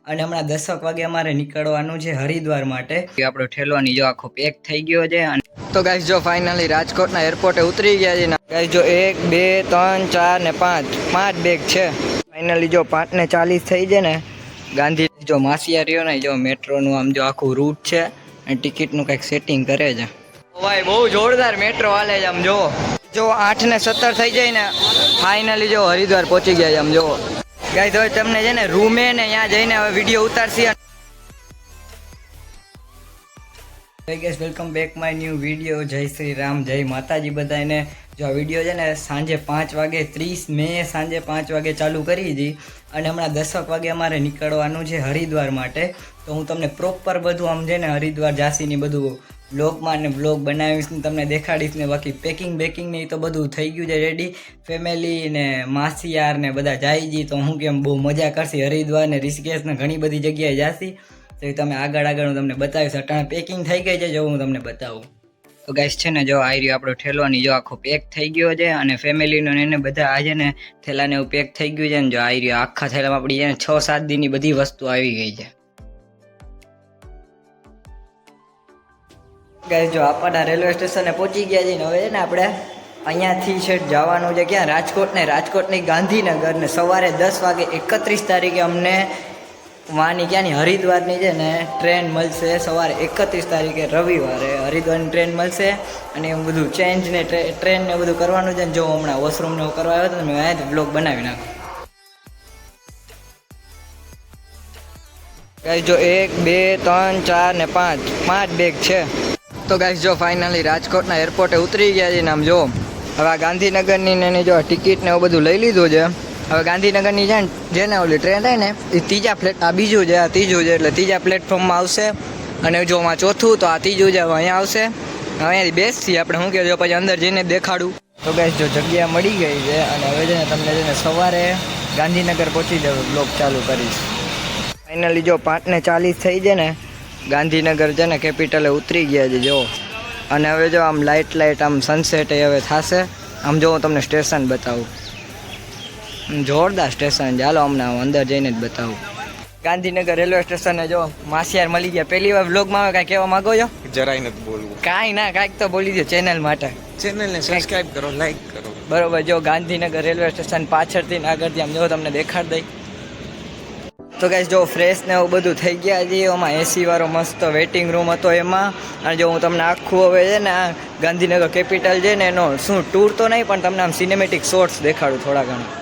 અને હમણાં 10 વાગે અમારે નીકળવાનું છે હરિદ્વાર માટે. આપણો ઠેલોની જો આખો પેક થઈ ગયો છે. તો ગાઈસ જો ફાઇનલી રાજકોટના એરપોર્ટે ઉતરી ગયા છે. ગાઈસ જો 1 2 3 4 ને 5 બેગ છે. ફાઇનલી જો 5:40 થઈ જાય ને ગાંધી જો માસિયા રહ્યો ને જો મેટ્રોનું આમ જો આખું રૂટ છે અને ટિકિટનું કંઈક સેટિંગ કરે છે. ભાઈ બહુ જોરદાર મેટ્રો હાલે છે. આમ જો 8:17 થઈ જાય ને ફાઇનલી જો હરિદ્વાર પહોંચી ગયા છે. આમ જો ગાઈસ હવે તમને છે ને રૂમે ને ત્યાં જઈને હવે વિડીયો ઉતારશી. Welcome back my new video. જય શ્રી રામ, જય માતાજી બધાને. જો આ વિડીયો છે ને સાંજે 5 વાગે 30 મે સાંજે 5 વાગે ચાલુ કરી હતી અને હમણાં 10 વાગે અમારે નીકળવાનું છે હરિદ્વાર માટે. તો હું તમને પ્રોપર બધું આમ છે ને હરિદ્વાર જાસીની બધું બ્લોગમાં ને બ્લોગ બનાવીશ ને તમને દેખાડીશ ને બાકી પેકિંગ ને એ તો બધું થઈ ગયું છે રેડી. ફેમિલી ને માસી યાર ને બધા જાય જી તો હું કેમ બહુ મજા કરશી હરિદ્વાર ને ઋષિકેશ ને ઘણી બધી જગ્યાએ જાશી. તો તમે આગળ હું તમને બતાવીશ. અટાણે પેકિંગ થઈ ગઈ છે જો હું તમને બતાવું. તો ગાઈસ છે ને જો આ રહ્યો આપણો ઠેલોની જો આખો પેક થઈ ગયો છે અને ફેમિલીનો એને બધા આજે ને થેલાને એવું પેક થઈ ગયું છે ને જો આ રહ્યો આખા થેલામાં આપણી છે ને 6-7 દીની બધી વસ્તુ આવી ગઈ છે. ગાઈસ જો આપણા રેલવે સ્ટેશને પહોંચી ગયા છીએ ને હવે ને આપણે અહીંયાથી છેક જવાનું છે ક્યાં રાજકોટની ગાંધીનગર ને સવારે 10 વાગે 31 તારીખે અમને વાની ક્યાંની હરિદ્વારની છે ને ટ્રેન મળશે. સવારે 31 તારીખે રવિવારે હરિદ્વારની ટ્રેન મળશે અને એવું બધું ચેન્જ ને ટ્રેન ને બધું કરવાનું છે ને જો હમણાં વોશરૂમ ને એવું કરવા આવ્યો હતો ને મેં અહીંયા બ્લોગ બનાવી નાખો. ગાઈસ જો 1 2 3 4 ને 5 બેગ છે. તો ગાઈસ જો ફાઇનલી રાજકોટના એરપોર્ટે ઉતરી ગયા છે ને આમ જો હવે આ ગાંધીનગરની ને એની જો ટિકિટ ને એવું બધું લઈ લીધું છે. હવે ગાંધીનગરની છે ને જેને ઓલી ટ્રેન થાય ને એ ત્રીજા આ બીજું છે, આ ત્રીજું છે એટલે ત્રીજા પ્લેટફોર્મમાં આવશે અને જો આમાં ચોથું તો આ ત્રીજું છે અહીંયા આવશે. હવે અહીંયાથી બેસથી આપણે શું કહેજો પછી અંદર જઈને દેખાડું. તો ગાઈસ જો જગ્યા મળી ગઈ છે અને હવે છે ને તમને છે ને સવારે ગાંધીનગર પહોંચી જવું બ્લોગ ચાલુ કરીશ. ફાઇનલી જો 5:40 થઈ જાય ને ગાંધીનગર છે ને કેપિટલે ઉતરી ગયા છે જો. અને હવે જો આમ લાઇટ આમ સનસેટ એ હવે થશે. આમ જો હું તમને સ્ટેશન બતાવું, જોરદાર સ્ટેશન. ચાલો હમણાં અંદર જઈને જ બતાવું. ગાંધીનગર રેલવે સ્ટેશને જો માસિયાર મળી ગયા. પહેલી વાર બ્લોગમાં કાંઈ કહેવા માંગો છો? જરાય નથી બોલવું. કાંઈ ના કાંઈક તો બોલી દો ચેનલ માટે. ચેનલને સબસ્ક્રાઇબ કરો, લાઈક કરો. બરોબર. જો ગાંધીનગર રેલવે સ્ટેશન પાછળથી ને આગળથી આમ જો તમને દેખાડ દઈ. તો ગાઈસ જો ફ્રેશ ને એવું બધું થઈ ગયા છે. એમાં એસી વાળો મસ્ત વેઇટિંગ રૂમ હતો એમાં. અને જો હું તમને આખું હવે છે ને આ ગાંધીનગર કેપિટલ છે ને એનો શું ટૂર તો નહીં પણ તમને આમ સિનેમેટિક શોર્ટ્સ દેખાડું થોડા ઘણા.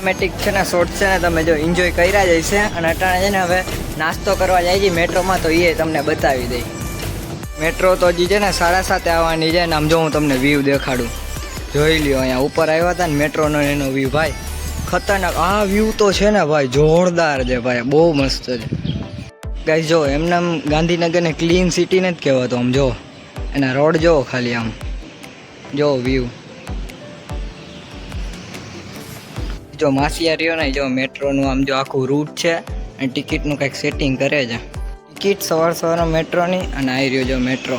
સિનેમેટિક છે ને શોર્ટ છે ને તમે જો એન્જોય કર્યા જ હશે. અને અટાણે છે ને હવે નાસ્તો કરવા જાય છે મેટ્રોમાં તો એ તમને બતાવી દઈ. મેટ્રો તો હજી છે ને 7:30 આવવાની છે ને આમ જો હું તમને વ્યૂ દેખાડું. જોઈ લ્યો અહીંયા ઉપર આવ્યા હતા ને મેટ્રોનો એનો વ્યૂ ભાઈ ખતરનાક. આ વ્યૂ તો છે ને ભાઈ જોરદાર છે ભાઈ, બહુ મસ્ત છે. ગાઈસ જો એમને આમ ગાંધીનગરને ક્લીન સિટી નથી કહેવાતો. આમ જો એના રોડ જો ખાલી આમ જો વ્યૂ. જો માસિયા રહ્યો ને જો મેટ્રોનું આમ જો આખું રૂટ છે અને ટિકિટનું કંઈક સેટિંગ કરે છે. ટિકિટ સવારના મેટ્રોની અને આવી રહ્યો જો મેટ્રો.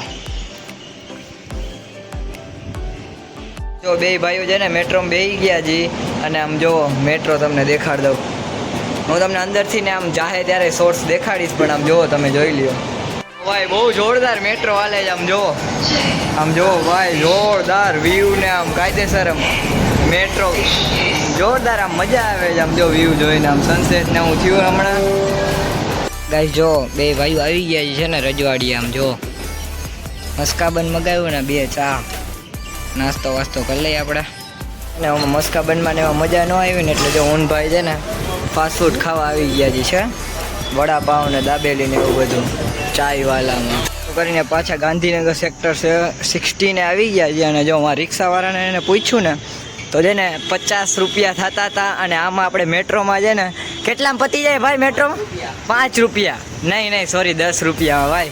જો બે ભાઈઓ છે ને મેટ્રોમાં બેસી ગયા છે અને આમ જો મેટ્રો તમને દેખાડ દઉં. હું તમને અંદરથી ને આમ જાહે ત્યારે શોર્ટ્સ દેખાડીશ પણ આમ જો તમે જોઈ લ્યો ભાઈ બહુ જોરદાર મેટ્રો હાલે છે. આમ જો ભાઈ જોરદાર વ્યૂ ને આમ કાયદેસર આમ મેટ્રો જોરદાર. આમ મજા આવે છે આમ જો વ્યૂ જોઈને આમ સનસેટ ને હું થયું હમણાં. ગાઈસ જો બે ભાઈઓ આવી ગયા છે ને રજવાડી. આમ જો મસ્કાબન મગાવ્યું ને 2 ચા નાસ્તો વાસ્તો કરી લઈએ આપણે. અને આમાં મસ્કાબનમાં ને એમાં મજા ન આવી ને એટલે જો ઊનભાઈ છે ને ફાસ્ટફૂડ ખાવા આવી ગયા છે. વડાપાવ ને દાબેલી ને એવું બધું ચાયવાલામાં કરીને પાછા ગાંધીનગર સેક્ટર 16 આવી ગયા છે. અને જો હું રિક્ષાવાળાને એને પૂછ્યું ને તો છે ને 50 રૂપિયા થતા હતા. અને આમાં આપણે મેટ્રોમાં છે ને કેટલામાં પતી જાય ભાઈ? મેટ્રોમાં 5 રૂપિયા નહીં સોરી 10 રૂપિયા ભાઈ.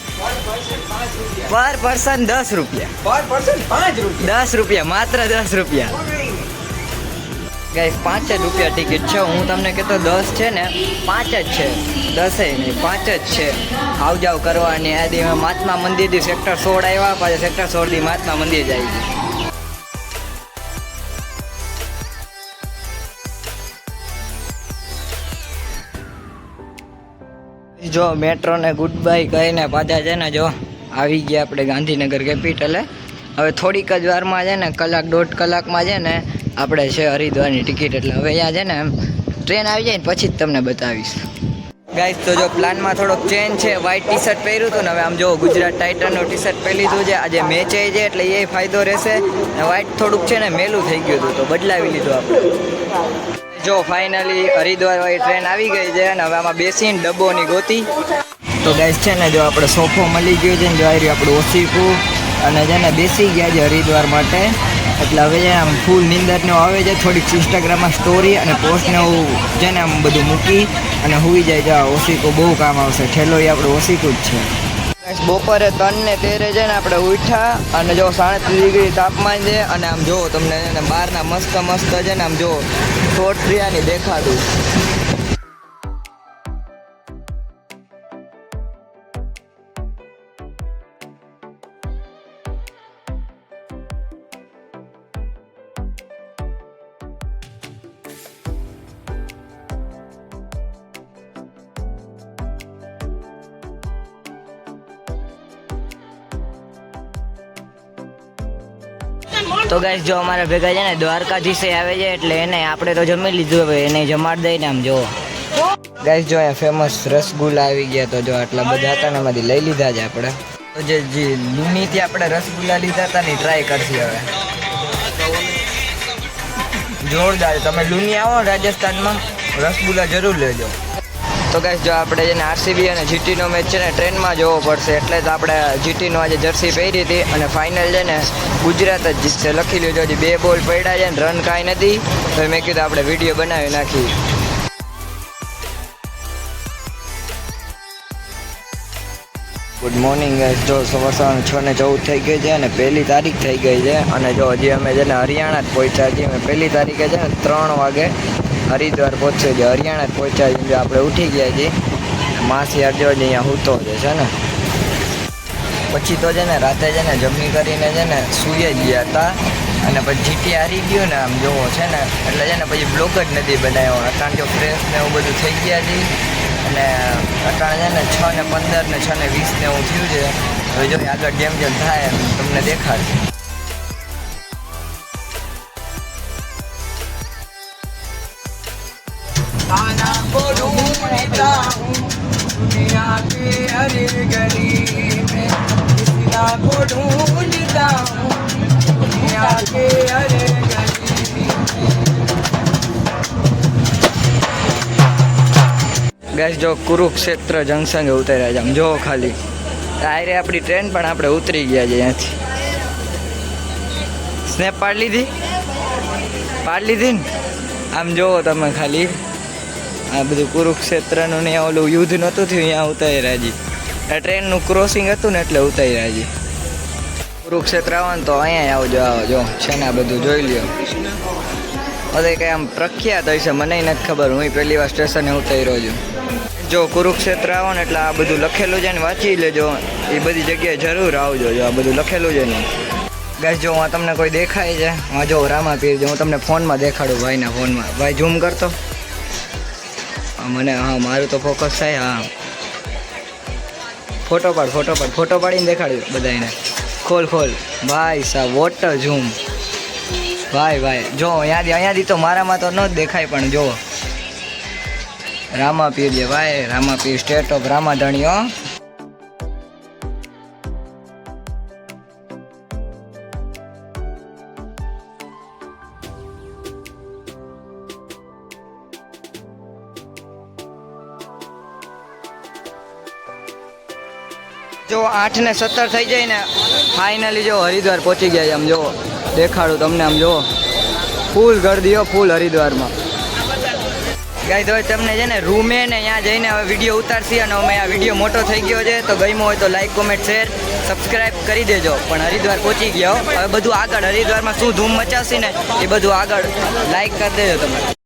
પર પર્સન 10 રૂપિયા. પર પર્સન 5 રૂપિયા. 10 રૂપિયા, માત્ર 10 રૂપિયા. ગાઈસ 5 જ રૂપિયા ટિકિટ છે. હું તમને કહેતો 10 છે ને, 5 જ છે. 10 નહીં, 5 જ છે. આવ જાવ કરવાની. આદી મહાત્મા મંદિરથી સેક્ટર 16 આવ્યા, પાછા સેક્ટર 16 થી મહાત્મા મંદિર જાય છે. જો મેટ્રો ને ગુડ બાય કહીને પાછા છે ને જો આવી ગયા આપણે ગાંધીનગર કેપિટલે. હવે થોડીક જ વારમાં છે ને, કલાક 1.5 કલાકમાં છે ને આપણે છે હરિદ્વારની ટિકિટ. એટલે હવે અહીંયા છે ને ટ્રેન આવી જાય ને પછી જ તમને બતાવીશ. ગાઈસ તો જો પ્લાનમાં થોડોક ચેન્જ છે. વ્હાઇટ ટી શર્ટ પહેર્યું હતું ને હવે આમ જો ગુજરાત ટાઇટનનું ટી શર્ટ પહેરી લીધું છે. આજે મેચ છે એટલે એ ફાયદો રહેશે. ને વ્હાઇટ થોડુંક છે ને મેલું થઈ ગયું હતું તો બદલાવી લીધું આપણે. જો ફાઇનલી હરિદ્વાર વાળી ટ્રેન આવી ગઈ છે અને હવે આમાં બેસીને ડબ્બોની ગોતી. તો ગાઈસ છે ને જો આપણે સોફો મળી ગયો છે ને જો આવી આપણું ઓસીકું અને છે ને બેસી ગયા છે હરિદ્વાર માટે. એટલે હવે છે આમ ફૂલ નીંદરને આવે છે. થોડીક ઇન્સ્ટાગ્રામમાં સ્ટોરી અને પોસ્ટને એવું છે ને આમ બધું મૂકી અને હુઈ જાય છે. ઓસીકું બહુ કામ આવશે. છેલ્લો એ આપણું ઓસીકું જ છે. બપોરે 3 ને 13 છે ને આપણે ઉઠ્યા અને જો 37 ડિગ્રી તાપમાન છે. અને આમ જો તમને છે ને બહારના મસ્ત મસ્ત છે ને આમ જો શોર્ટ ટ્રિયાની દેખાડું. તો ગાઈસ જો અમારા ભેગા છે ને દ્વારકાધીશે આવે છે એટલે એને આપણે તો જમી લીધું. હવે એને જમાડ દઈને આમ જો ગાઈસ જો અહીંયા ફેમસ રસગુલ્લા આવી ગયા. તો જો આટલા બધા હતા ને એમાંથી લઈ લીધા છે આપણે. તો જે લુનીથી આપણે રસગુલ્લા લીધા હતા ને ટ્રાય કરશી હવે. જોરદાર. તમે લુની આવો રાજસ્થાનમાં રસગુલ્લા જરૂર લેજો. તો ગાઈસ જો આપણે છે ને આરસીબી અને જીટીનો મેચ છે ને ટ્રેનમાં જોવો પડશે. એટલે જ આપણે જીટીનો આજે જર્સી પહેરી હતી અને ફાઇનલ છે ને ગુજરાત જ જીતશે. લખી લેજો. હજી 2 બોલ પડ્યા છે ને રન કાંઈ નથી. તો મેં કીધું આપણે વિડીયો બનાવી નાખી. Good morning guys. જો સવાર 6:14 થઈ ગઈ છે અને 1 તારીખ થઈ ગઈ છે. અને જો હજી અમે છે ને હરિયાણા જ પહોંચ્યા છીએ. અમે 1 તારીખે છે ને 3 વાગે હરિદ્વાર પહોંચશે છે. હરિયાણા જ પહોંચ્યા છીએ. આપણે ઉઠી ગયા છીએ. માસી અડજો જ અહીંયા સૂતો છે ને. પછી તો છે ને રાતે છે ને જમી કરીને છે ને સૂઈ જ ગયા હતા. અને પછી જીટી હારી ગયું ને આમ જોવો છે ને એટલે છે ને પછી બ્લોગ જ નથી બનાવ્યો. અટાણ જો ફ્રેશ ને એવું બધું થઈ ગયા હતી. અને અટાણ છે ને 6:15 ને 6:20 ને એવું થયું છે. હવે જો આગળ જેમ જેમ થાય એમ તમને દેખાડશે. दुनिया के हर गली में किसी को ढूंढता हूँ. दुनिया के हर गली. ગાઈસ જો કુરુક્ષેત્ર જંકશન ઉતર્યા છે. આમ જો ખાલી આયરે આપણી ટ્રેન પણ આપણે ઉતરી ગયા છે અહીંયાથી. સ્નેપ પાડી લીધી ને આમ જોવો તમે ખાલી. આ બધું કુરુક્ષેત્રનું ને ઓલું યુદ્ધ નહોતું થયું અહીંયા ઉતાર્યા જી. આ ટ્રેનનું ક્રોસિંગ હતું ને એટલે ઉતાર્યા જી. કુરુક્ષેત્ર આવો ને તો અહીંયા આવજો. જો છે ને આ બધું જોઈ લ્યો. હવે કંઈ આમ પ્રખ્યાત હોય છે મને નથી ખબર. હું પહેલી વાર સ્ટેશને ઉતાર્યો છું. જો કુરુક્ષેત્ર આવો ને એટલે આ બધું લખેલું છે ને વાંચી લેજો. એ બધી જગ્યાએ જરૂર આવજો. જો આ બધું લખેલું છે ને ગાઈસ. જો આ તમને કોઈ દેખાય છે હા જો રામાપીર. જો હું તમને ફોનમાં દેખાડું ભાઈના ફોનમાં. ભાઈ ઝૂમ કરતો મને. હા મારું તો ફોકસ થાય. હા ફોટો પાડીને દેખાડ્યું બધાને. ખોલ ભાઈ સાહેબ વોટર ઝૂમ. ભાઈ જો અહીંયાથી તો મારામાં તો ન જ દેખાય પણ જો રામાપીર છે ભાઈ. રામાપીર સ્ટેટ ઓફ રામાધણીઓ. જો 8:17 થઈ જાય ને ફાઇનલી જો હરિદ્વાર પહોંચી ગયા છે. આમ જો દેખાડું તમને. આમ જો ફૂલ ગરદીઓ ફૂલ હરિદ્વારમાં. ગાઈસ હવે તમને છે ને રૂમે ને ત્યાં જઈને હવે વિડીયો ઉતારશી. અને અમે આ વિડીયો મોટો થઈ ગયો છે તો ગમ્યો હોય તો લાઈક કોમેન્ટ શેર સબસ્ક્રાઇબ કરી દેજો. પણ હરિદ્વાર પહોંચી ગયા હો. હવે બધું આગળ હરિદ્વારમાં શું ધૂમ મચાવશે ને એ બધું આગળ લાઈક કરી દેજો તમે.